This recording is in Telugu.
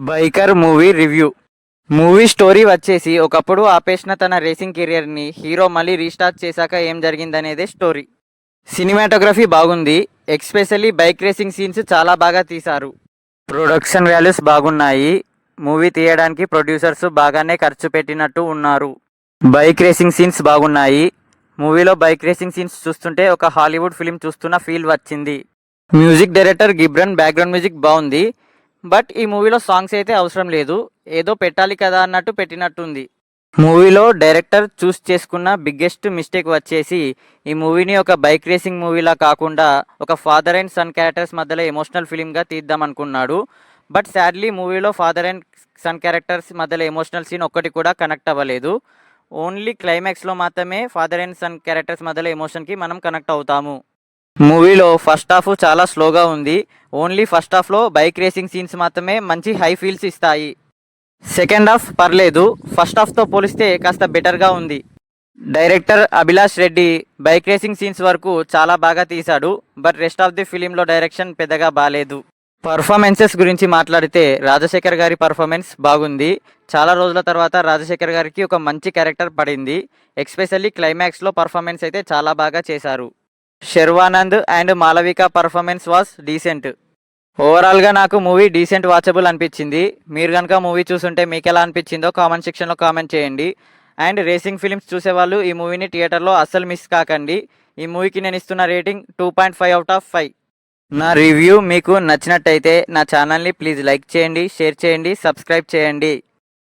Biker movie review. Movie story వచ్చేసి ఒకప్పుడు ఆపేసిన తన రేసింగ్ కెరియర్ని హీరో మళ్ళీ రీస్టార్ట్ చేశాక ఏం జరిగిందనేదే స్టోరీ. సినిమాటోగ్రఫీ బాగుంది, ఎక్స్పెషల్లీ బైక్ రేసింగ్ సీన్స్ చాలా బాగా తీశారు. ప్రొడక్షన్ వాల్యూస్ బాగున్నాయి. మూవీ తీయడానికి ప్రొడ్యూసర్స్ బాగానే ఖర్చు పెట్టినట్టు ఉన్నారు. బైక్ రేసింగ్ సీన్స్ బాగున్నాయి. మూవీలో బైక్ రేసింగ్ సీన్స్ చూస్తుంటే ఒక హాలీవుడ్ ఫిలిం చూస్తున్న ఫీల్ వచ్చింది. Music director Ghibran background music బాగుంది. బట్ ఈ మూవీలో సాంగ్స్ అయితే అవసరం లేదు, ఏదో పెట్టాలి కదా అన్నట్టు పెట్టినట్టుంది. మూవీలో డైరెక్టర్ చూస్ చేసుకున్న బిగ్గెస్ట్ మిస్టేక్ వచ్చేసి ఈ మూవీని ఒక బైక్ రేసింగ్ మూవీలా కాకుండా ఒక ఫాదర్ అండ్ సన్ క్యారెక్టర్స్ మధ్యలో ఎమోషనల్ ఫిలింగా తీద్దాం అనుకున్నాడు. బట్ సాడ్లీ మూవీలో ఫాదర్ అండ్ సన్ క్యారెక్టర్స్ మధ్యలో ఎమోషనల్ సీన్ ఒక్కటి కూడా కనెక్ట్ అవ్వలేదు. ఓన్లీ క్లైమాక్స్లో మాత్రమే ఫాదర్ అండ్ సన్ క్యారెక్టర్స్ మధ్యలో ఎమోషన్కి మనం కనెక్ట్ అవుతాము. మూవీలో ఫస్ట్ హాఫ్ చాలా స్లోగా ఉంది. ఓన్లీ ఫస్ట్ హాఫ్లో బైక్ రేసింగ్ సీన్స్ మాత్రమే మంచి హై ఫీల్స్ ఇస్తాయి. సెకండ్ హాఫ్ పర్లేదు, ఫస్ట్ హాఫ్తో పోలిస్తే కాస్త బెటర్గా ఉంది. Director Abhilash Reddy bike racing scenes వరకు చాలా బాగా తీశాడు. బట్ రెస్ట్ ఆఫ్ ది ఫిలింలో డైరెక్షన్ పెద్దగా బాలేదు. పర్ఫార్మెన్సెస్ గురించి మాట్లాడితే రాజశేఖర్ గారి పర్ఫార్మెన్స్ బాగుంది. చాలా రోజుల తర్వాత రాజశేఖర్ గారికి ఒక మంచి క్యారెక్టర్ పడింది. ఎక్స్పెషల్లీ క్లైమాక్స్లో పర్ఫార్మెన్స్ అయితే చాలా బాగా చేశారు. Sharwanand and Malavika performance was decent. ఓవరాల్గా నాకు మూవీ డీసెంట్ వాచబుల్ అనిపించింది. మీరు కనుక మూవీ చూసుంటే మీకు ఎలా అనిపించిందో కామెంట్ సెక్షన్లో కామెంట్ చేయండి. అండ్ రేసింగ్ ఫిలిమ్స్ చూసేవాళ్ళు ఈ మూవీని థియేటర్లో అస్సలు మిస్ కాకండి. ఈ మూవీకి నేను ఇస్తున్న రేటింగ్ 2.5/5. నా రివ్యూ మీకు నచ్చినట్టయితే నా ఛానల్ని ప్లీజ్ లైక్ చేయండి, షేర్ చేయండి, సబ్స్క్రైబ్ చేయండి.